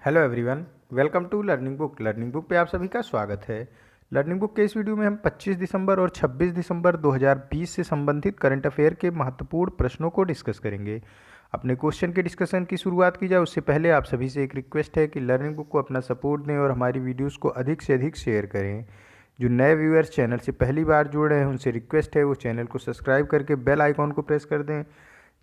Hello everyone, welcome to learning book पे आप सभी का स्वागत है। लर्निंग बुक के इस वीडियो में हम 25 दिसंबर और 26 दिसंबर 2020 से संबंधित करंट अफेयर के महत्वपूर्ण प्रश्नों को डिस्कस करेंगे। अपने क्वेश्चन के डिस्कशन की शुरुआत की जाए उससे पहले आप सभी से एक रिक्वेस्ट है कि लर्निंग बुक को अपना सपोर्ट दें और हमारी वीडियोज़ को अधिक से अधिक शेयर करें। जो नए व्यूअर्स चैनल से पहली बार जुड़ रहे हैं उनसे रिक्वेस्ट है वो चैनल को सब्सक्राइब करके बेल आइकॉन को प्रेस कर दें,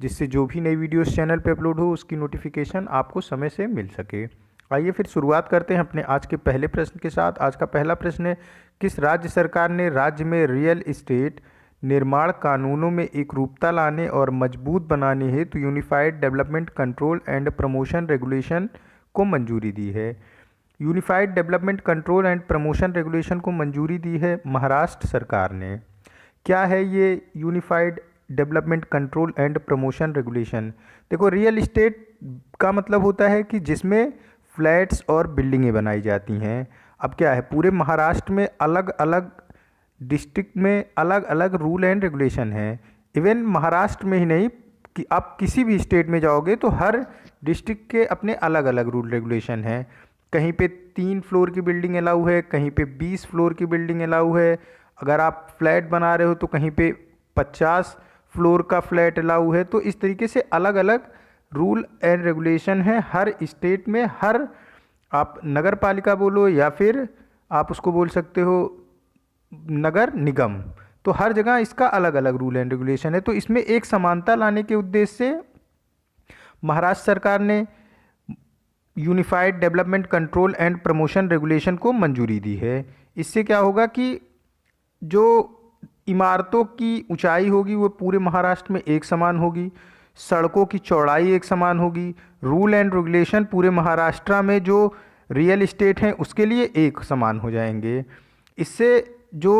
जिससे जो भी नई वीडियोस चैनल पे अपलोड हो उसकी नोटिफिकेशन आपको समय से मिल सके। आइए फिर शुरुआत करते हैं अपने आज के पहले प्रश्न के साथ। आज का पहला प्रश्न है, किस राज्य सरकार ने राज्य में रियल एस्टेट निर्माण कानूनों में एकरूपता लाने और मजबूत बनाने हेतु unified development control and promotion regulation को मंजूरी दी है? Unified development control and promotion regulation को मंजूरी दी है महाराष्ट्र सरकार ने। क्या है ये unified development control and promotion regulation? देखो, रियल इस्टेट का मतलब होता है कि जिसमें फ्लैट्स और बिल्डिंगें बनाई जाती हैं। अब क्या है, पूरे महाराष्ट्र में अलग अलग डिस्ट्रिक्ट में अलग अलग रूल एंड रेगुलेशन हैं। इवन महाराष्ट्र में ही नहीं कि आप किसी भी स्टेट में जाओगे तो हर डिस्ट्रिक्ट के अपने अलग अलग रूल रेगुलेशन हैं। कहीं पे 3 फ्लोर की बिल्डिंग अलाउ है, कहीं पे 20 फ्लोर की बिल्डिंग अलाउ है। अगर आप फ्लैट बना रहे हो तो कहीं पे 50 फ्लोर का फ्लैट अलाउ है। तो इस तरीके से अलग अलग रूल एंड रेगुलेशन है हर स्टेट में। हर आप नगर पालिका बोलो या फिर आप उसको बोल सकते हो नगर निगम, तो हर जगह इसका अलग अलग रूल एंड रेगुलेशन है। तो इसमें एक समानता लाने के उद्देश्य से महाराष्ट्र सरकार ने unified development control and promotion regulation को मंजूरी दी है। इससे क्या होगा कि जो इमारतों की ऊंचाई होगी वो पूरे महाराष्ट्र में एक समान होगी, सड़कों की चौड़ाई एक समान होगी, रूल एंड रेगुलेशन पूरे महाराष्ट्र में जो रियल एस्टेट हैं उसके लिए एक समान हो जाएंगे। इससे जो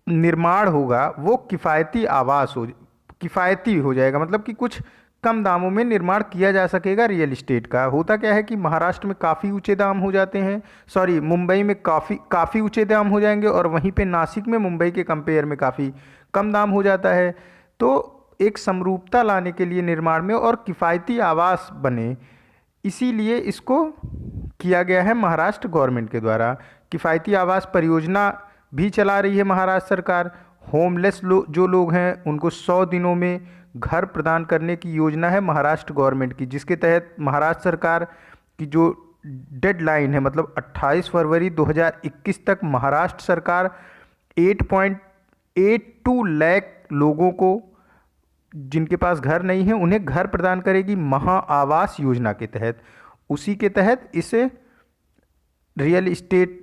निर्माण होगा वो किफ़ायती हो जाएगा, मतलब कि कुछ कम दामों में निर्माण किया जा सकेगा रियल एस्टेट का। होता क्या है कि महाराष्ट्र में काफ़ी ऊंचे दाम हो जाते हैं, मुंबई में काफ़ी ऊंचे दाम हो जाएंगे और वहीं पे नासिक में मुंबई के कंपेयर में काफ़ी कम दाम हो जाता है। तो एक समरूपता लाने के लिए निर्माण में और किफ़ायती आवास बने, इसीलिए इसको किया गया है महाराष्ट्र गवर्नमेंट के द्वारा। किफ़ायती आवास परियोजना भी चला रही है महाराष्ट्र सरकार। होमलेस जो लोग हैं उनको 100 दिनों में घर प्रदान करने की योजना है महाराष्ट्र गवर्नमेंट की, जिसके तहत महाराष्ट्र सरकार की जो डेडलाइन है, मतलब 28 फरवरी 2021 तक महाराष्ट्र सरकार 8.82 लाख लोगों को जिनके पास घर नहीं है उन्हें घर प्रदान करेगी महा आवास योजना के तहत। उसी के तहत इसे रियल एस्टेट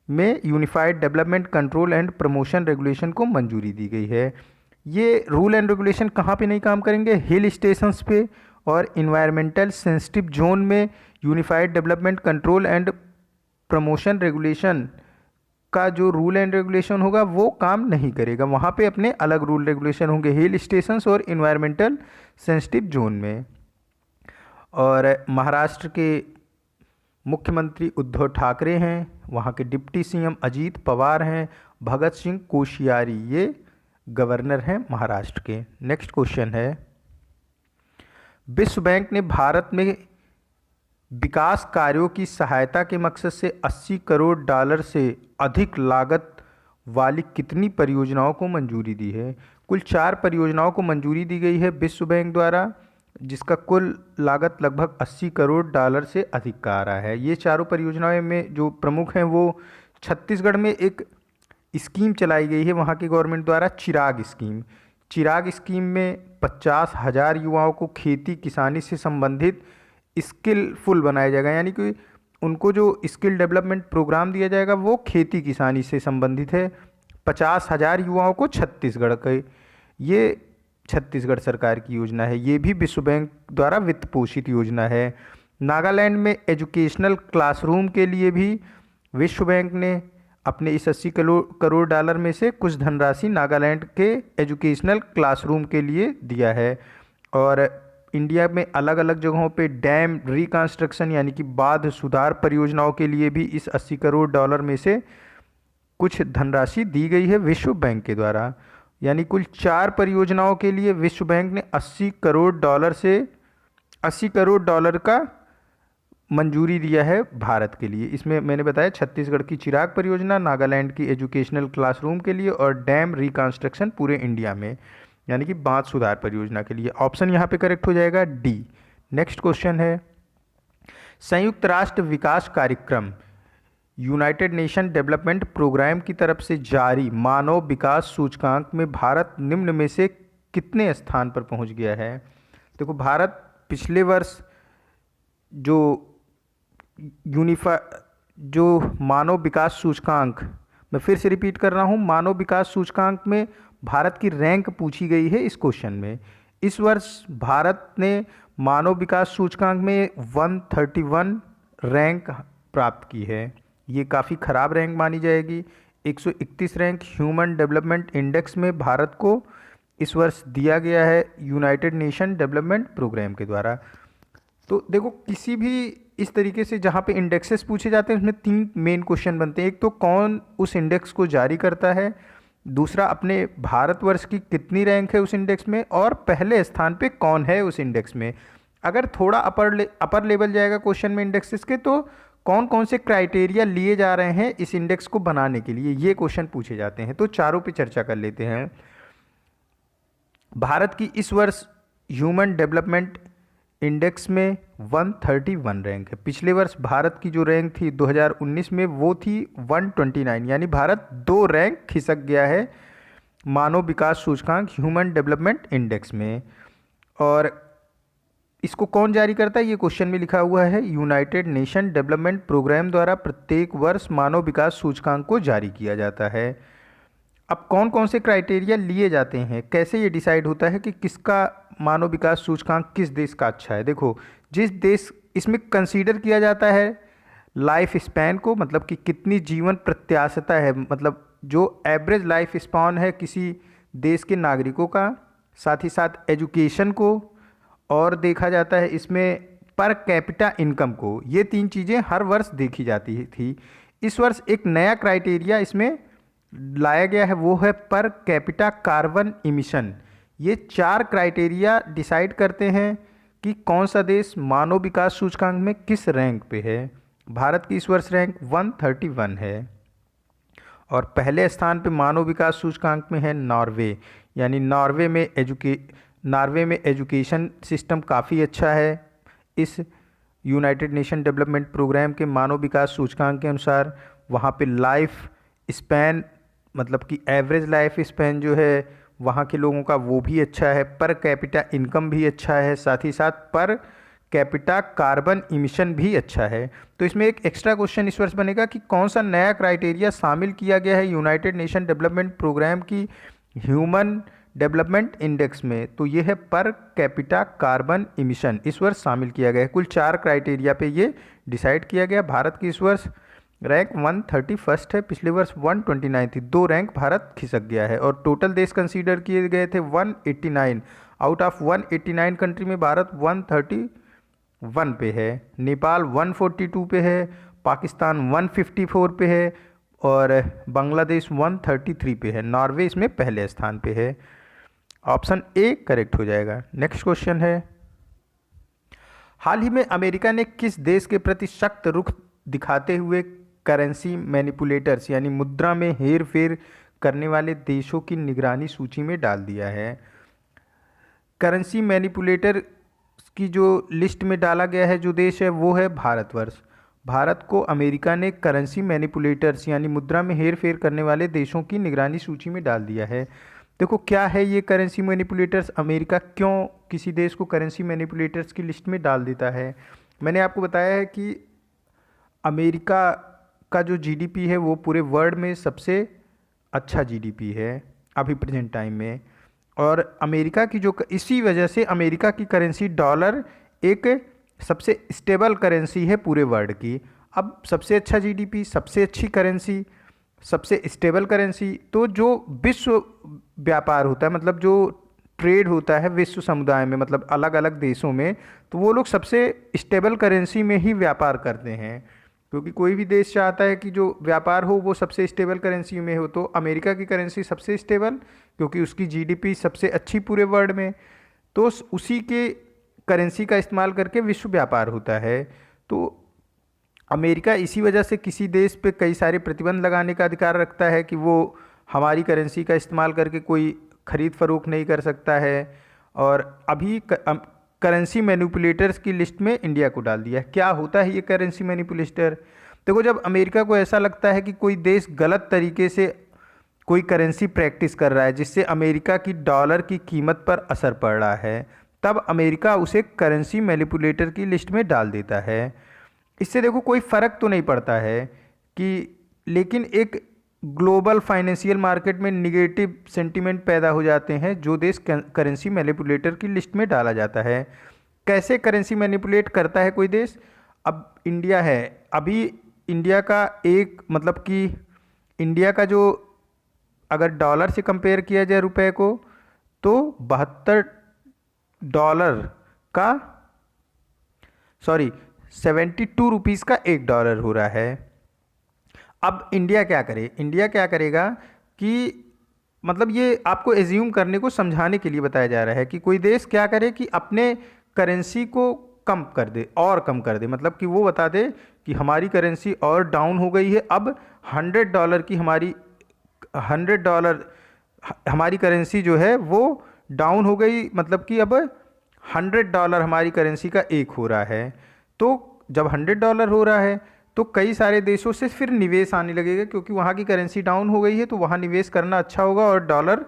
में unified development control and promotion regulation को मंजूरी दी गई है। ये रूल एंड रेगुलेशन कहाँ पे नहीं काम करेंगे? हिल स्टेशंस पे और इन्वायरमेंटल सेंसिटिव जोन में unified development control and promotion regulation का जो रूल एंड रेगुलेशन होगा वो काम नहीं करेगा। वहाँ पे अपने अलग रूल रेगुलेशन होंगे हिल स्टेशंस और इन्वायरमेंटल सेंसिटिव जोन में। और महाराष्ट्र के मुख्यमंत्री उद्धव ठाकरे हैं, वहाँ के डिप्टी सीएम अजीत पवार हैं, भगत सिंह कोश्यारी ये गवर्नर हैं महाराष्ट्र के। नेक्स्ट क्वेश्चन है, विश्व बैंक ने भारत में विकास कार्यों की सहायता के मकसद से 80 करोड़ डॉलर से अधिक लागत वाली कितनी परियोजनाओं को मंजूरी दी है? कुल 4 परियोजनाओं को मंजूरी दी गई है विश्व बैंक द्वारा, जिसका कुल लागत लगभग 80 करोड़ डॉलर से अधिक का आ रहा है। ये चारों परियोजनाएं में जो प्रमुख हैं वो छत्तीसगढ़ में एक स्कीम चलाई गई है वहाँ की गवर्नमेंट द्वारा, चिराग स्कीम में 50,000 युवाओं को खेती किसानी से संबंधित स्किलफुल बनाया जाएगा, यानी कि उनको जो स्किल डेवलपमेंट प्रोग्राम दिया जाएगा वो खेती किसानी से संबंधित है। 50,000 युवाओं को छत्तीसगढ़ के, ये छत्तीसगढ़ सरकार की योजना है। ये भी विश्व बैंक द्वारा वित्त पोषित योजना है। नागालैंड में एजुकेशनल क्लासरूम के लिए भी विश्व बैंक ने अपने इस 80 करोड़ डॉलर में से कुछ धनराशि नागालैंड के एजुकेशनल क्लासरूम के लिए दिया है। और इंडिया में अलग अलग जगहों पे डैम रिकंस्ट्रक्शन यानी कि बांध सुधार परियोजनाओं के लिए भी इस 80 करोड़ डॉलर में से कुछ धनराशि दी गई है विश्व बैंक के द्वारा। यानी कुल 4 परियोजनाओं के लिए विश्व बैंक ने 80 करोड़ डॉलर का मंजूरी दिया है भारत के लिए। इसमें मैंने बताया छत्तीसगढ़ की चिराग परियोजना, नागालैंड की एजुकेशनल क्लासरूम के लिए और डैम रिकंस्ट्रक्शन पूरे इंडिया में, यानी कि बांध सुधार परियोजना के लिए। ऑप्शन यहाँ पे करेक्ट हो जाएगा डी। नेक्स्ट क्वेश्चन है, संयुक्त राष्ट्र विकास कार्यक्रम यूनाइटेड नेशन डेवलपमेंट प्रोग्राम की तरफ से जारी मानव विकास सूचकांक में भारत निम्न में से कितने स्थान पर पहुंच गया है? देखो, भारत पिछले वर्ष जो जो मानव विकास सूचकांक, मैं फिर से रिपीट कर रहा हूँ, मानव विकास सूचकांक में भारत की रैंक पूछी गई है इस क्वेश्चन में। इस वर्ष भारत ने मानव विकास सूचकांक में 131 रैंक प्राप्त की है। ये काफ़ी ख़राब रैंक मानी जाएगी। 131 रैंक ह्यूमन डेवलपमेंट इंडेक्स में भारत को इस वर्ष दिया गया है यूनाइटेड नेशन डेवलपमेंट प्रोग्राम के द्वारा। तो देखो, किसी भी इस तरीके से जहाँ पे इंडेक्सेस पूछे जाते हैं उसमें 3 मेन क्वेश्चन बनते हैं। एक तो कौन उस इंडेक्स को जारी करता है, दूसरा अपने भारतवर्ष की कितनी रैंक है उस इंडेक्स में, और पहले स्थान पे कौन है उस इंडेक्स में। अगर थोड़ा अपर लेवल जाएगा क्वेश्चन में इंडेक्सेस के, तो कौन कौन से क्राइटेरिया लिए जा रहे हैं इस इंडेक्स को बनाने के लिए, ये क्वेश्चन पूछे जाते हैं। तो चारों पे चर्चा कर लेते हैं। भारत की इस वर्ष ह्यूमन डेवलपमेंट इंडेक्स में 131 रैंक है। पिछले वर्ष भारत की जो रैंक थी 2019 में वो थी 129, यानी भारत 2 रैंक खिसक गया है मानव विकास सूचकांक ह्यूमन डेवलपमेंट इंडेक्स में। और इसको कौन जारी करता है, ये क्वेश्चन में लिखा हुआ है, यूनाइटेड नेशन डेवलपमेंट प्रोग्राम द्वारा प्रत्येक वर्ष मानव विकास सूचकांक को जारी किया जाता है। अब कौन कौन से क्राइटेरिया लिए जाते हैं, कैसे ये डिसाइड होता है कि किसका मानव विकास सूचकांक किस देश का अच्छा है? देखो, जिस देश इसमें कंसीडर किया जाता है लाइफ स्पैन को, मतलब कि कितनी जीवन प्रत्याशा है, मतलब जो एवरेज लाइफ स्पैन है किसी देश के नागरिकों का, साथ ही साथ एजुकेशन को, और देखा जाता है इसमें पर कैपिटा इनकम को। ये 3 चीज़ें हर वर्ष देखी जाती थी। इस वर्ष एक नया क्राइटेरिया इसमें लाया गया है, वो है पर कैपिटा कार्बन इमिशन। ये 4 क्राइटेरिया डिसाइड करते हैं कि कौन सा देश मानव विकास सूचकांक में किस रैंक पे है। भारत की इस वर्ष रैंक 131 है और पहले स्थान पे मानव विकास सूचकांक में है नॉर्वे, यानी नॉर्वे में एजुकेशन सिस्टम काफ़ी अच्छा है। इस यूनाइटेड नेशन डेवलपमेंट प्रोग्राम के मानव विकास सूचकांक के अनुसार वहाँ पे लाइफ स्पैन, मतलब कि एवरेज लाइफ स्पैन जो है वहाँ के लोगों का वो भी अच्छा है, पर कैपिटा इनकम भी अच्छा है, साथ ही साथ पर कैपिटा कार्बन इमिशन भी अच्छा है। तो इसमें एक एक्स्ट्रा क्वेश्चन इस वर्ष बनेगा कि कौन सा नया क्राइटेरिया शामिल किया गया है यूनाइटेड नेशन डेवलपमेंट प्रोग्राम की ह्यूमन डेवलपमेंट इंडेक्स में। तो ये है पर कैपिटा कार्बन इमिशन, इस वर्ष शामिल किया गया है। कुल 4 क्राइटेरिया पे ये डिसाइड किया गया। भारत की इस वर्ष रैंक 131 है, पिछले वर्ष 129 थी, 2 रैंक भारत खिसक गया है। और टोटल देश कंसीडर किए गए थे 189, आउट ऑफ 189 कंट्री में भारत 131 पे है, नेपाल 142 पे है, पाकिस्तान 154 पे है और बांग्लादेश 133 पे है। नॉर्वे इसमें पहले स्थान पे है। ऑप्शन ए करेक्ट हो जाएगा। नेक्स्ट क्वेश्चन है, हाल ही में अमेरिका ने किस देश के प्रति सख्त रुख दिखाते हुए करेंसी मैनिपुलेटर्स यानी मुद्रा में हेर फेर करने वाले देशों की निगरानी सूची में डाल दिया है? करेंसी मैनिपुलेटर की जो लिस्ट में डाला गया है जो देश है वो है भारतवर्ष। भारत को अमेरिका ने करेंसी मैनिपुलेटर्स यानी मुद्रा में हेर फेर करने वाले देशों की निगरानी सूची में डाल दिया है। देखो, क्या है ये करेंसी मैनिपुलेटर्स, अमेरिका क्यों किसी देश को करेंसी मैनिपुलेटर्स की लिस्ट में डाल देता है? मैंने आपको बताया है कि अमेरिका का जो जीडीपी है वो पूरे वर्ल्ड में सबसे अच्छा जीडीपी है अभी प्रेजेंट टाइम में, और अमेरिका की जो इसी वजह से अमेरिका की करेंसी डॉलर एक सबसे स्टेबल करेंसी है पूरे वर्ल्ड की। अब सबसे अच्छा जीडीपी, सबसे अच्छी करेंसी, सबसे स्टेबल करेंसी, तो जो विश्व व्यापार होता है, मतलब जो ट्रेड होता है विश्व समुदाय में, मतलब अलग अलग देशों में, तो वो लोग सबसे स्टेबल करेंसी में ही व्यापार करते हैं, क्योंकि कोई भी देश चाहता है कि जो व्यापार हो वो सबसे स्टेबल करेंसी में हो। तो अमेरिका की करेंसी सबसे स्टेबल, क्योंकि उसकी जीडीपी सबसे अच्छी पूरे वर्ल्ड में, तो उसी के करेंसी का इस्तेमाल करके विश्व व्यापार होता है। तो अमेरिका इसी वजह से किसी देश पे कई सारे प्रतिबंध लगाने का अधिकार रखता है कि वो हमारी करेंसी का इस्तेमाल करके कोई खरीद फरोख्त नहीं कर सकता है। और अभी करेंसी मैनिपुलेटर्स की लिस्ट में इंडिया को डाल दिया है। क्या होता है ये करेंसी मैनिपुलेटर? देखो, जब अमेरिका को ऐसा लगता है कि कोई देश गलत तरीके से कोई करेंसी प्रैक्टिस कर रहा है जिससे अमेरिका की डॉलर की कीमत पर असर पड़ रहा है, तब अमेरिका उसे करेंसी मैनिपुलेटर की लिस्ट में डाल देता है। इससे देखो कोई फ़र्क तो नहीं पड़ता है कि, लेकिन एक ग्लोबल फाइनेंशियल मार्केट में निगेटिव सेंटीमेंट पैदा हो जाते हैं जो देश करेंसी मैनिपुलेटर की लिस्ट में डाला जाता है। कैसे करेंसी मैनिपुलेट करता है कोई देश? अब इंडिया है, अभी इंडिया का एक मतलब कि इंडिया का जो, अगर डॉलर से कंपेयर किया जाए रुपए को, तो 72 डॉलर का, सॉरी 72 रुपीज़ का $1 हो रहा है। अब इंडिया क्या करे? इंडिया क्या करेगा कि, मतलब ये आपको एज्यूम करने को समझाने के लिए बताया जा रहा है कि कोई देश क्या करे कि अपने करेंसी को कम कर दे और कम कर दे, मतलब कि वो बता दे कि हमारी करेंसी और डाउन हो गई है, अब $100 की $100 हमारी करेंसी जो है वो डाउन हो गई, मतलब कि अब $100 हमारी करेंसी का एक हो रहा है। तो जब $100 हो रहा है तो कई सारे देशों से फिर निवेश आने लगेगा, क्योंकि वहाँ की करेंसी डाउन हो गई है तो वहाँ निवेश करना अच्छा होगा और डॉलर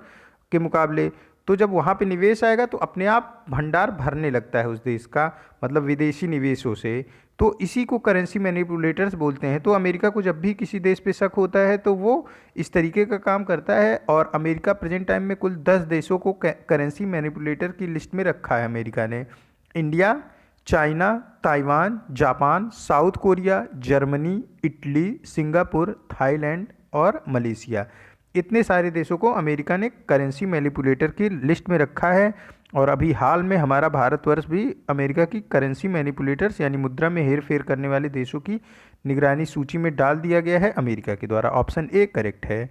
के मुकाबले। तो जब वहाँ पे निवेश आएगा तो अपने आप भंडार भरने लगता है उस देश का, मतलब विदेशी निवेशों से। तो इसी को करेंसी मैनिपुलेटर्स बोलते हैं। तो अमेरिका को जब भी किसी देश पे शक होता है तो वो इस तरीके का काम करता है। और अमेरिका प्रेजेंट टाइम में कुल 10 देशों को करेंसी मैनिपुलेटर की लिस्ट में रखा है अमेरिका ने। India, China, Taiwan, Japan, south Korea, Germany, Italy, Singapore, Thailand और मलेशिया, इतने सारे देशों को अमेरिका ने करेंसी मैनिपुलेटर की लिस्ट में रखा है। और अभी हाल में हमारा भारतवर्ष भी अमेरिका की करेंसी मैनिपुलेटर्स यानी मुद्रा में हेर फेर करने वाले देशों की निगरानी सूची में डाल दिया गया है अमेरिका के द्वारा। ऑप्शन ए करेक्ट है।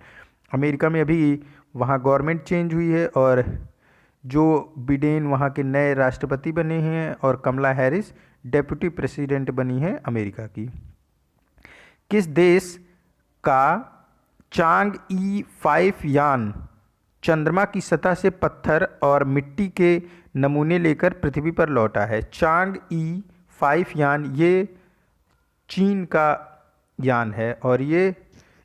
अमेरिका में अभी वहाँ गवर्नमेंट चेंज हुई है और जो बिडेन वहाँ के नए राष्ट्रपति बने हैं और कमला हैरिस डेप्यूटी प्रेसिडेंट बनी है अमेरिका की। किस देश का चांग-ई 5 यान चंद्रमा की सतह से पत्थर और मिट्टी के नमूने लेकर पृथ्वी पर लौटा है? चांग-ई 5 यान ये चीन का यान है और ये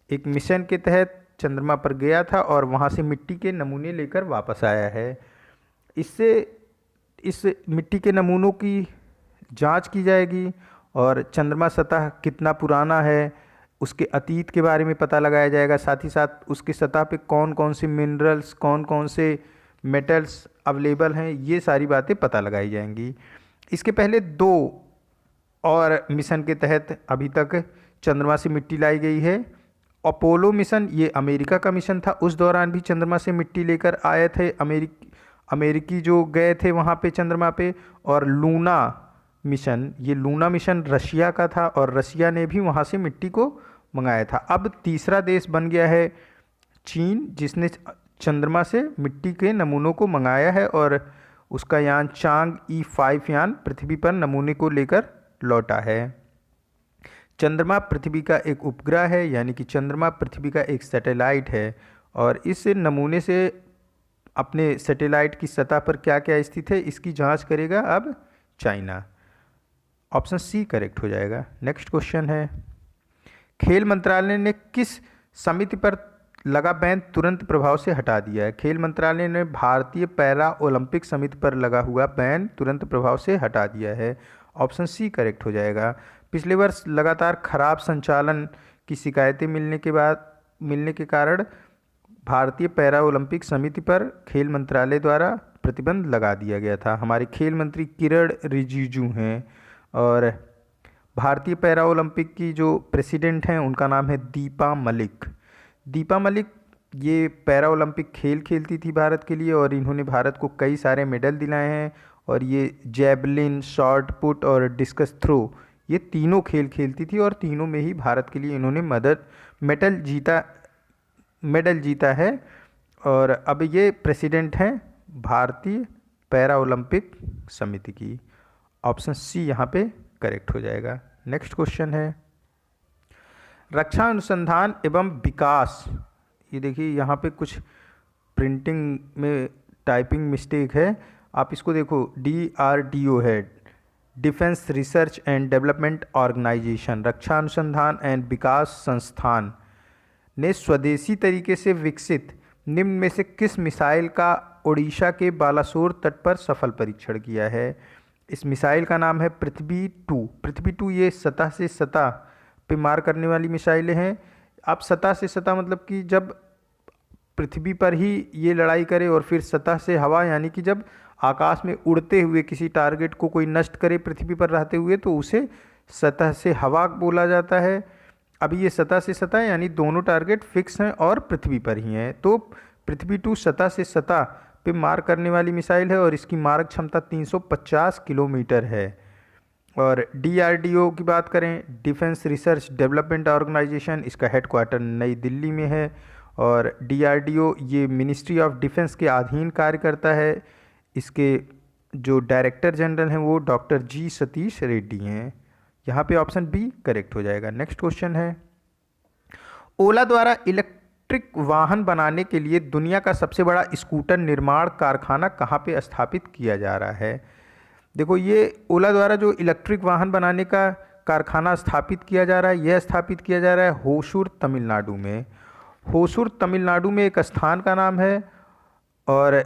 एक मिशन के तहत चंद्रमा पर गया था और वहाँ से मिट्टी के नमूने लेकर वापस आया है। इससे इस मिट्टी के नमूनों की जांच की जाएगी और चंद्रमा सतह कितना पुराना है उसके अतीत के बारे में पता लगाया जाएगा। साथ ही साथ उसकी सतह पे कौन कौन से मिनरल्स, कौन कौन से मेटल्स अवेलेबल हैं, ये सारी बातें पता लगाई जाएंगी। इसके पहले 2 और मिशन के तहत अभी तक चंद्रमा से मिट्टी लाई गई है। अपोलो मिशन, ये अमेरिका का मिशन था, उस दौरान भी चंद्रमा से मिट्टी लेकर आए थे अमेरिकी जो गए थे वहाँ पे चंद्रमा पे। और लूना मिशन, ये लूना मिशन रशिया का था और रशिया ने भी वहाँ से मिट्टी को मंगाया था। अब तीसरा देश बन गया है चीन, जिसने चंद्रमा से मिट्टी के नमूनों को मंगाया है और उसका यान चांग-ई 5 यान पृथ्वी पर नमूने को लेकर लौटा है। चंद्रमा पृथ्वी का एक उपग्रह है, यानी कि चंद्रमा पृथ्वी का एक सैटेलाइट है और इस नमूने से अपने सैटेलाइट की सतह पर क्या क्या स्थित है इसकी जांच करेगा अब चाइना। ऑप्शन सी करेक्ट हो जाएगा। नेक्स्ट क्वेश्चन है, खेल मंत्रालय ने किस समिति पर लगा बैन तुरंत प्रभाव से हटा दिया है? खेल मंत्रालय ने भारतीय पैरा ओलंपिक समिति पर लगा हुआ बैन तुरंत प्रभाव से हटा दिया है। ऑप्शन सी करेक्ट हो जाएगा। पिछले वर्ष लगातार खराब संचालन की शिकायतें मिलने के कारण भारतीय पैरा ओलंपिक समिति पर खेल मंत्रालय द्वारा प्रतिबंध लगा दिया गया था। हमारे खेल मंत्री किरण रिजिजू हैं और भारतीय पैरा ओलंपिक की जो प्रेसिडेंट हैं उनका नाम है दीपा मलिक। दीपा मलिक ये पैरा ओलंपिक खेल खेलती थी भारत के लिए और इन्होंने भारत को कई सारे मेडल दिलाए हैं और ये जैवलिन, शॉट पुट और डिस्कस थ्रो, ये तीनों खेल खेलती थी और तीनों में ही भारत के लिए इन्होंने मेडल जीता है और अब ये प्रेसिडेंट हैं भारतीय पैरा ओलंपिक समिति की। ऑप्शन सी यहाँ पे करेक्ट हो जाएगा। नेक्स्ट क्वेश्चन है, रक्षा अनुसंधान एवं विकास, ये देखिए यहाँ पे कुछ प्रिंटिंग में टाइपिंग मिस्टेक है, आप इसको देखो, DRDO है, defence research and development organisation, रक्षा अनुसंधान एंड विकास संस्थान ने स्वदेशी तरीके से विकसित निम्न में से किस मिसाइल का ओडिशा के बालासोर तट पर सफल परीक्षण किया है? इस मिसाइल का नाम है पृथ्वी-2। पृथ्वी-2 ये सतह से सतह पे मार करने वाली मिसाइलें हैं। अब सतह से सतह मतलब कि जब पृथ्वी पर ही ये लड़ाई करे, और फिर सतह से हवा यानी कि जब आकाश में उड़ते हुए किसी टारगेट को कोई नष्ट करे पृथ्वी पर रहते हुए, तो उसे सतह से हवा बोला जाता है। अभी ये सतह से सतह यानी दोनों टारगेट फिक्स हैं और पृथ्वी पर ही हैं, तो पृथ्वी-2 सतह से सतह पे मार करने वाली मिसाइल है और इसकी मारक क्षमता 350 किलोमीटर है। और DRDO की बात करें, डिफेंस रिसर्च डेवलपमेंट ऑर्गेनाइजेशन, इसका हेडक्वार्टर नई दिल्ली में है। और DRDO ये मिनिस्ट्री ऑफ डिफेंस के अधीन कार्य करता है। इसके जो डायरेक्टर जनरल हैं वो डॉक्टर G सतीश रेड्डी हैं। यहाँ पे ऑप्शन बी करेक्ट हो जाएगा। नेक्स्ट क्वेश्चन है, ओला द्वारा इलेक्ट्रिक वाहन बनाने के लिए दुनिया का सबसे बड़ा स्कूटर निर्माण कारखाना कहाँ पे स्थापित किया जा रहा है? देखो, ये ओला द्वारा जो इलेक्ट्रिक वाहन बनाने का कारखाना स्थापित किया जा रहा है, यह स्थापित किया जा रहा है होसूर तमिलनाडु में। होसूर तमिलनाडु में एक स्थान का नाम है, और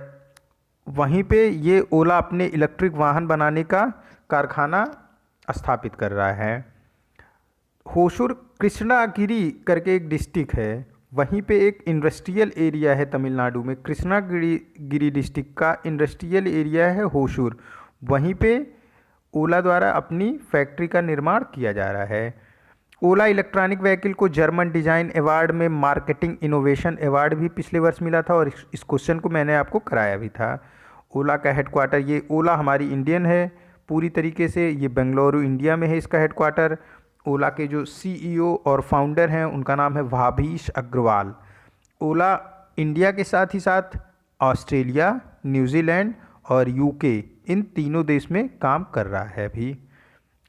वहीं पे ये ओला अपने इलेक्ट्रिक वाहन बनाने का कारखाना स्थापित कर रहा है। होसूर कृष्णागिरी करके एक डिस्ट्रिक्ट है, वहीं पे एक इंडस्ट्रियल एरिया है तमिलनाडु में। कृष्णागिरी डिस्ट्रिक्ट का इंडस्ट्रियल एरिया है होसूर, वहीं पे ओला द्वारा अपनी फैक्ट्री का निर्माण किया जा रहा है। ओला इलेक्ट्रॉनिक व्हीकल को जर्मन डिज़ाइन अवार्ड में मार्केटिंग इनोवेशन अवार्ड भी पिछले वर्ष मिला था, और इस क्वेश्चन को मैंने आपको कराया भी था। ओला का हेडक्वार्टर, ये ओला हमारी इंडियन है पूरी तरीके से, ये बेंगलुरु इंडिया में है इसका हेडक्वार्टर। ओला के जो CEO और फाउंडर हैं उनका नाम है भाभीश अग्रवाल। ओला इंडिया के साथ ही साथ ऑस्ट्रेलिया, न्यूजीलैंड और UK इन तीनों देश में काम कर रहा है अभी,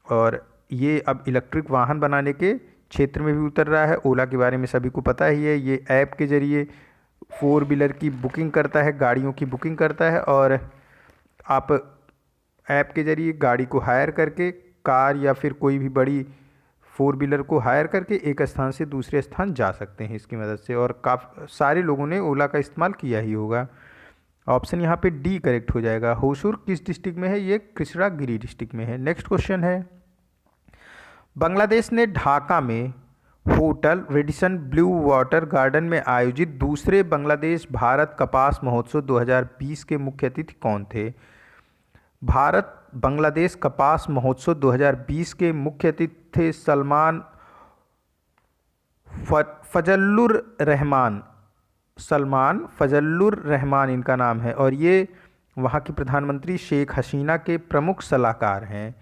और ये अब इलेक्ट्रिक वाहन बनाने के क्षेत्र में भी उतर रहा है। ओला के बारे में सभी को पता ही है, ये ऐप के ज़रिए 4 व्हीलर की बुकिंग करता है, गाड़ियों की बुकिंग करता है, और आप ऐप के ज़रिए गाड़ी को हायर करके, कार या फिर कोई भी बड़ी 4 व्हीलर को हायर करके एक स्थान से दूसरे स्थान जा सकते हैं इसकी मदद से, और काफ़ी सारे लोगों ने ओला का इस्तेमाल किया ही होगा। ऑप्शन यहाँ पे डी करेक्ट हो जाएगा। होसूर किस डिस्ट्रिक्ट में है? ये कृष्णागिरी डिस्ट्रिक्ट में है। नेक्स्ट क्वेश्चन है, बांग्लादेश ने ढाका में hotel Radisson Blu water garden में आयोजित दूसरे बांग्लादेश भारत कपास महोत्सव 2020 के मुख्य अतिथि कौन थे? भारत बांग्लादेश कपास महोत्सव 2020 के मुख्य अतिथि थे सलमान फजलुर रहमान इनका नाम है, और ये वहाँ की प्रधानमंत्री शेख हसीना के प्रमुख सलाहकार हैं।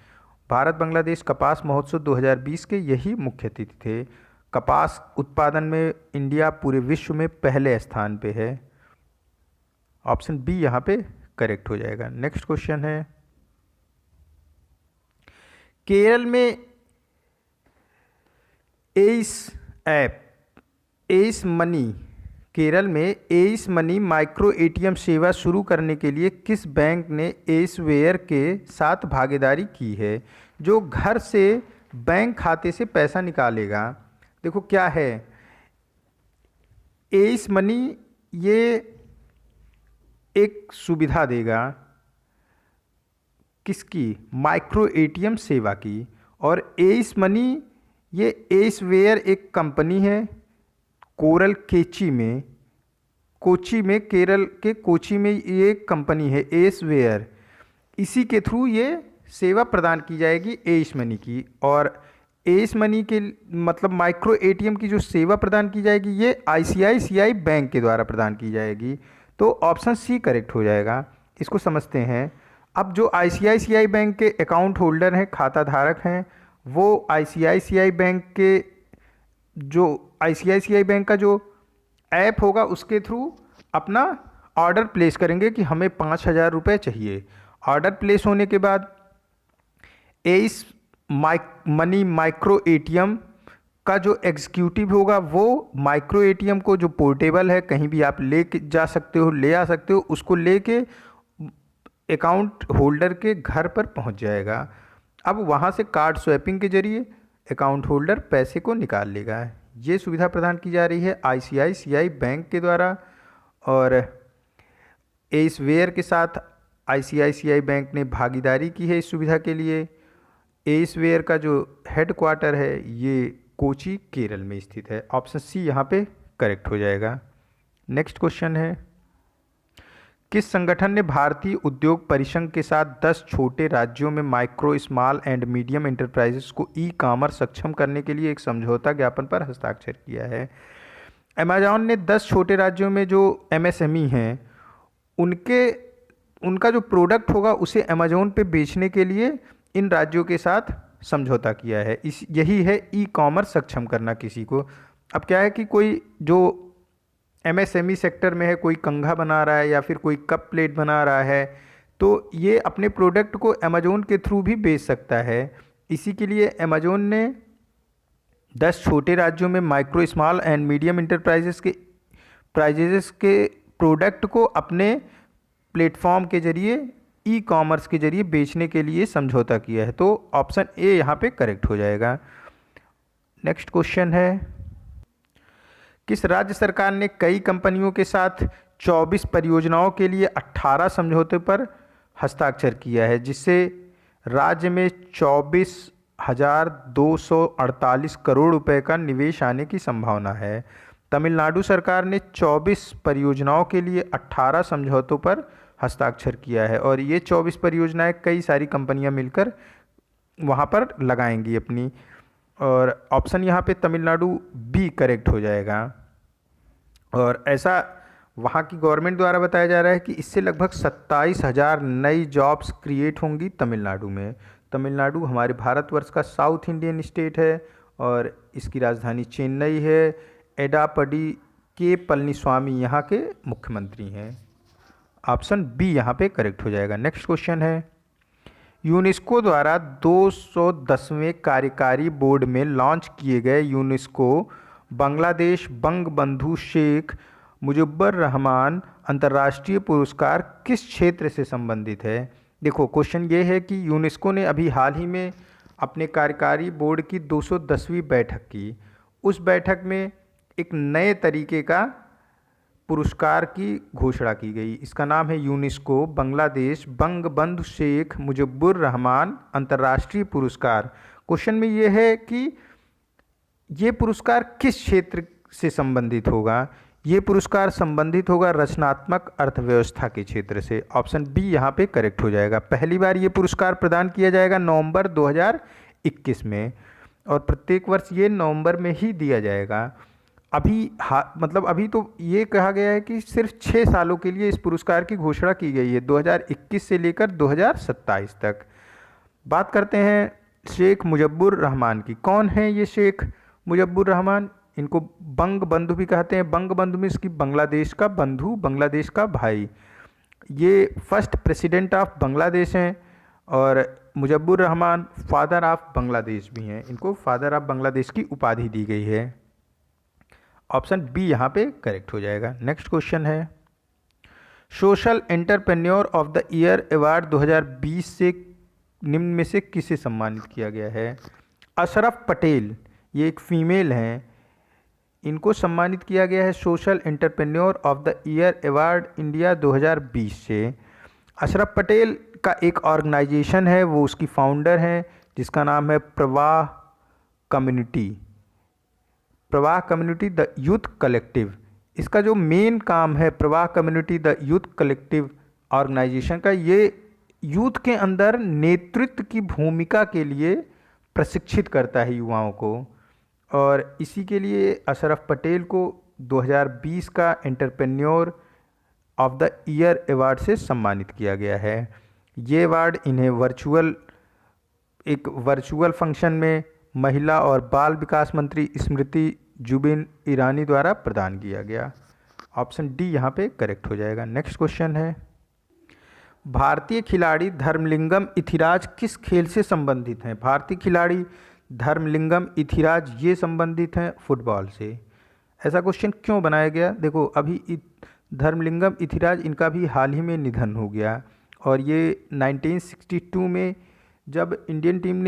भारत बांग्लादेश कपास महोत्सव 2020 के यही मुख्य अतिथि थे। कपास उत्पादन में इंडिया पूरे विश्व में पहले स्थान पे है। ऑप्शन बी यहाँ पे करेक्ट हो जाएगा। नेक्स्ट क्वेश्चन है, केरल में एस मनी केरल में एस मनी माइक्रो ATM सेवा शुरू करने के लिए किस बैंक ने एसवेयर के साथ भागीदारी की है, जो घर से बैंक खाते से पैसा निकालेगा? देखो क्या है, एस मनी ये एक सुविधा देगा किसकी? माइक्रो ATM सेवा की। और एस मनी ये एसवेयर एक कंपनी है कोरल कोची में केरल के कोची में ये कंपनी है एसवेयर, इसी के थ्रू ये सेवा प्रदान की जाएगी एस मनी की। और एस मनी के मतलब माइक्रो ATM की जो सेवा प्रदान की जाएगी ये ICICI बैंक के द्वारा प्रदान की जाएगी, तो ऑप्शन सी करेक्ट हो जाएगा। इसको समझते हैं। अब जो ICICI बैंक के अकाउंट होल्डर हैं, खाता धारक हैं, वो ICICI बैंक का जो ऐप होगा उसके थ्रू अपना ऑर्डर प्लेस करेंगे कि हमें 5,000 रुपये चाहिए। ऑर्डर प्लेस होने के बाद एस मनी माइक्रो ATM का जो एग्जीक्यूटिव होगा वो माइक्रो एटीएम को, जो पोर्टेबल है, कहीं भी आप ले जा सकते हो, ले आ सकते हो, उसको लेके अकाउंट होल्डर के घर पर पहुंच जाएगा। अब वहां से कार्ड स्वैपिंग के जरिए अकाउंट होल्डर पैसे को निकाल लेगा। ये सुविधा प्रदान की जा रही है आईसीआईसीआई बैंक के द्वारा, और एसवेयर के साथ आईसीआईसीआई बैंक ने भागीदारी की है इस सुविधा के लिए। एसवेयर का जो हेडक्वार्टर है ये कोची, केरल में स्थित है। ऑप्शन सी यहाँ पे करेक्ट हो जाएगा। नेक्स्ट क्वेश्चन है, किस संगठन ने भारतीय उद्योग परिसंघ के साथ 10 छोटे राज्यों में micro, small and medium enterprises को ई कॉमर्स सक्षम करने के लिए एक समझौता ज्ञापन पर हस्ताक्षर किया है? अमेजॉन ने 10 छोटे राज्यों में जो एमएसएमई हैं उनका जो प्रोडक्ट होगा उसे अमेजोन पे बेचने के लिए इन राज्यों के साथ समझौता किया है। यही है ई कॉमर्स सक्षम करना किसी को। अब क्या है कि कोई जो एमएसएमई सेक्टर में है, कोई कंघा बना रहा है या फिर कोई कप प्लेट बना रहा है, तो ये अपने प्रोडक्ट को अमेजोन के थ्रू भी बेच सकता है। इसी के लिए अमेजोन ने 10 छोटे राज्यों में micro, small and medium enterprises के प्रोडक्ट को अपने प्लेटफॉर्म के जरिए, ई कॉमर्स के जरिए बेचने के लिए समझौता किया है। तो ऑप्शन ए यहाँ पे करेक्ट हो जाएगा। नेक्स्ट क्वेश्चन है, किस राज्य सरकार ने कई कंपनियों के साथ 24 परियोजनाओं के लिए 18 समझौते पर हस्ताक्षर किया है, जिससे राज्य में 24,248 करोड़ रुपए का निवेश आने की संभावना है? तमिलनाडु सरकार ने 24 परियोजनाओं के लिए 18 समझौतों पर हस्ताक्षर किया है, और ये 24 परियोजनाएं कई सारी कंपनियां मिलकर वहां पर लगाएंगी अपनी, और ऑप्शन यहाँ पे तमिलनाडु बी करेक्ट हो जाएगा। और ऐसा वहाँ की गवर्नमेंट द्वारा बताया जा रहा है कि इससे लगभग 27,000 नई जॉब्स क्रिएट होंगी तमिलनाडु में। तमिलनाडु हमारे भारतवर्ष का साउथ इंडियन स्टेट है और इसकी राजधानी चेन्नई है। एडापडी के पलनीस्वामी यहाँ के मुख्यमंत्री हैं। ऑप्शन बी यहाँ पे करेक्ट हो जाएगा। नेक्स्ट क्वेश्चन है, यूनेस्को द्वारा 210वें कार्यकारी बोर्ड में लॉन्च किए गए यूनेस्को बांग्लादेश बंग बंधु शेख मुजिबुर रहमान अंतर्राष्ट्रीय पुरस्कार किस क्षेत्र से संबंधित है? देखो, क्वेश्चन ये है कि यूनेस्को ने अभी हाल ही में अपने कार्यकारी बोर्ड की 210वीं बैठक की। उस बैठक में एक नए तरीके का पुरस्कार की घोषणा की गई। इसका नाम है यूनेस्को बांग्लादेश बंग बंधु शेख मुजिबुर रहमान अंतर्राष्ट्रीय पुरस्कार। क्वेश्चन में ये है कि ये पुरस्कार किस क्षेत्र से संबंधित होगा? ये पुरस्कार संबंधित होगा रचनात्मक अर्थव्यवस्था के क्षेत्र से। ऑप्शन बी यहाँ पे करेक्ट हो जाएगा। पहली बार ये पुरस्कार प्रदान किया जाएगा नवंबर 2021 में, और प्रत्येक वर्ष ये नवंबर में ही दिया जाएगा। अभी तो ये कहा गया है कि सिर्फ 6 सालों के लिए इस पुरस्कार की घोषणा की गई है, 2021 से लेकर 2027 तक। बात करते हैं शेख मुजिबुर रहमान की। कौन है ये शेख मुजिबुर रहमान? इनको बंग बंधु भी कहते हैं। बंग बंधु में इसकी बांग्लादेश का बंधु, बांग्लादेश का भाई। ये फर्स्ट प्रेसिडेंट ऑफ बांग्लादेश हैं, और मुजिबुर रहमान फादर ऑफ बांग्लादेश भी हैं। इनको फादर ऑफ बांग्लादेश की उपाधि दी गई है। ऑप्शन बी यहाँ पे करेक्ट हो जाएगा। नेक्स्ट क्वेश्चन है, social entrepreneur of the year award 2020 से निम्न में से किसे सम्मानित किया गया है? अशरफ पटेल, ये एक फीमेल हैं, इनको सम्मानित किया गया है social entrepreneur of the year award India 2020 से। अशरफ पटेल का एक ऑर्गेनाइजेशन है, वो उसकी फाउंडर हैं, जिसका नाम है Pravah community the youth collective. इसका जो मेन काम है Pravah community the youth collective organisation का, ये यूथ के अंदर नेतृत्व की भूमिका के लिए प्रशिक्षित करता है युवाओं को, और इसी के लिए अशरफ पटेल को 2020 का entrepreneur of the year award से सम्मानित किया गया है। ये अवार्ड इन्हें वर्चुअल फंक्शन में महिला और बाल विकास मंत्री स्मृति जुबिन ईरानी द्वारा प्रदान किया गया। ऑप्शन डी यहाँ पे करेक्ट हो जाएगा। नेक्स्ट क्वेश्चन है, भारतीय खिलाड़ी धर्मलिंगम इथिराज किस खेल से संबंधित हैं? भारतीय खिलाड़ी धर्मलिंगम इथिराज ये संबंधित हैं फुटबॉल से। ऐसा क्वेश्चन क्यों बनाया गया? देखो अभी धर्मलिंगम इथिराज इनका भी हाल ही में निधन हो गया और ये 1962 में जब इंडियन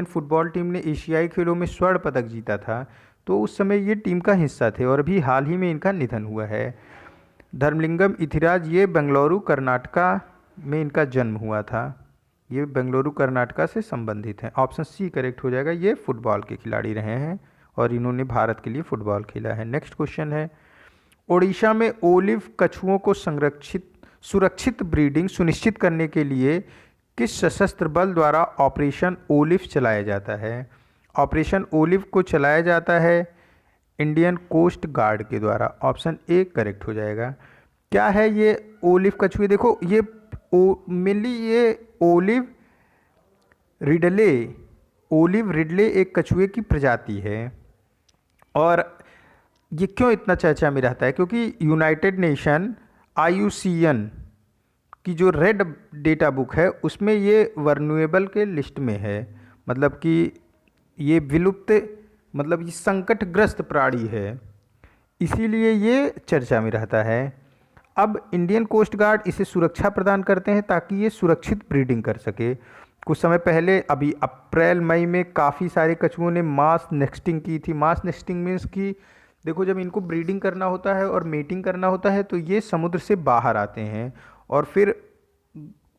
फुटबॉल टीम ने एशियाई खेलों में स्वर्ण पदक जीता था तो उस समय ये टीम का हिस्सा थे और अभी हाल ही में इनका निधन हुआ है। धर्मलिंगम इथिराज ये बेंगलुरु कर्नाटका में इनका जन्म हुआ था। ये बेंगलुरु कर्नाटका से संबंधित हैं। ऑप्शन सी करेक्ट हो जाएगा। ये फुटबॉल के खिलाड़ी रहे हैं और इन्होंने भारत के लिए फुटबॉल खेला है। नेक्स्ट क्वेश्चन है, ओडिशा में ओलिव कछुओं को सुरक्षित ब्रीडिंग सुनिश्चित करने के लिए किस सशस्त्र बल द्वारा ऑपरेशन ओलिव चलाया जाता है? ऑपरेशन ओलिव को चलाया जाता है इंडियन कोस्ट गार्ड के द्वारा। ऑप्शन ए करेक्ट हो जाएगा। क्या है ये ओलिव कछुए? देखो ये मेनली ये ओलिव रिडले एक कछुए की प्रजाति है और ये क्यों इतना चर्चा में रहता है? क्योंकि यूनाइटेड नेशन IUCN की जो रेड डेटा बुक है उसमें ये वर्नुएबल के लिस्ट में है, मतलब कि ये विलुप्त मतलब ये संकटग्रस्त प्राणी है, इसीलिए ये चर्चा में रहता है। अब इंडियन कोस्ट गार्ड इसे सुरक्षा प्रदान करते हैं ताकि ये सुरक्षित ब्रीडिंग कर सके। कुछ समय पहले अभी अप्रैल मई में काफ़ी सारे कछुओं ने मास नेस्टिंग की थी। मास नेस्टिंग मीन्स कि देखो जब इनको ब्रीडिंग करना होता है और मेटिंग करना होता है तो ये समुद्र से बाहर आते हैं और फिर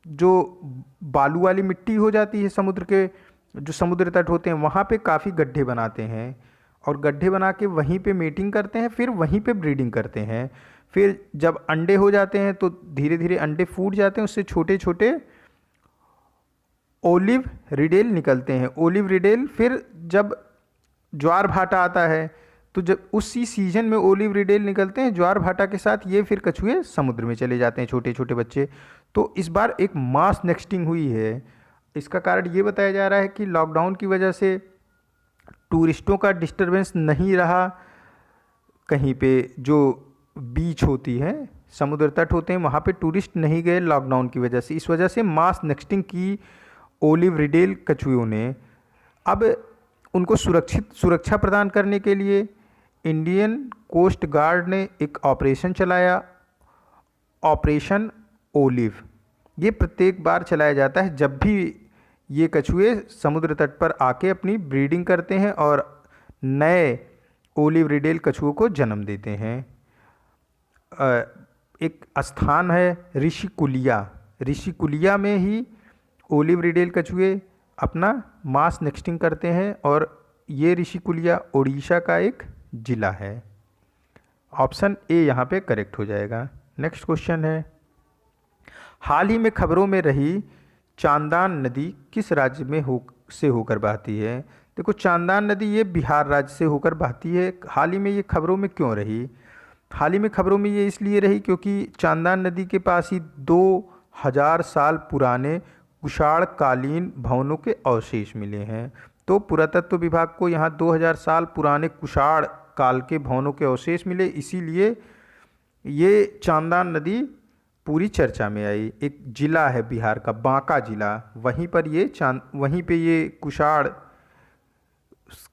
जो बालू वाली मिट्टी हो जाती है समुद्र के जो समुद्र तट होते हैं वहाँ पे काफ़ी गड्ढे बनाते हैं और गड्ढे बना के वहीं पे मेटिंग करते हैं, फिर वहीं पे ब्रीडिंग करते हैं। फिर जब अंडे हो जाते हैं तो धीरे धीरे अंडे फूट जाते हैं, उससे छोटे छोटे ओलिव रिडेल निकलते हैं। ओलिव रिडेल फिर जब ज्वार भाटा आता है तो जब उसी सीजन में ओलिव रिडेल निकलते हैं ज्वार भाटा के साथ, ये फिर कछुए समुद्र में चले जाते हैं छोटे छोटे बच्चे। तो इस बार एक मास नेस्टिंग हुई है। इसका कारण ये बताया जा रहा है कि लॉकडाउन की वजह से टूरिस्टों का डिस्टरबेंस नहीं रहा। कहीं पे जो बीच होती है समुद्र तट होते हैं वहाँ पे टूरिस्ट नहीं गए लॉकडाउन की वजह से, इस वजह से मास नेस्टिंग की ओलिव रिडेल कछुओं ने। अब उनको सुरक्षा प्रदान करने के लिए इंडियन कोस्ट गार्ड ने एक ऑपरेशन चलाया, ऑपरेशन ओलिव। ये प्रत्येक बार चलाया जाता है जब भी ये कछुए समुद्र तट पर आके अपनी ब्रीडिंग करते हैं और नए ओलिव रिडेल कछुओं को जन्म देते हैं। एक स्थान है ऋषिकुलिया में ही ओलिव रिडेल कछुए अपना मास नेस्टिंग करते हैं और ये ऋषिकुलिया ओडिशा का एक ज़िला है। ऑप्शन ए यहाँ पे करेक्ट हो जाएगा। नेक्स्ट क्वेश्चन है, हाल ही में खबरों में रही चांदान नदी किस राज्य में से होकर बहती है? देखो चांदान नदी ये बिहार राज्य से होकर बहती है। हाल ही में ये खबरों में क्यों रही? हाल ही में खबरों में ये इसलिए रही क्योंकि चांदान नदी के पास ही 2000 साल पुराने कुषाणकालीन भवनों के अवशेष मिले हैं। तो पुरातत्व विभाग को यहाँ 2000 साल पुराने कुषाण काल के भवनों के अवशेष मिले, इसीलिए ये चांदान नदी पूरी चर्चा में आई। एक जिला है बिहार का बांका जिला, वहीं पे ये कुषाण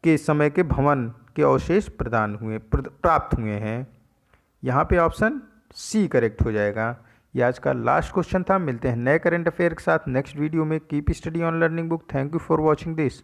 के समय के भवन के अवशेष प्राप्त हुए हैं। यहाँ पे ऑप्शन सी करेक्ट हो जाएगा। ये आज का लास्ट क्वेश्चन था। मिलते हैं नए करंट अफेयर के साथ नेक्स्ट वीडियो में। Keep study on learning book. Thank you for watching this.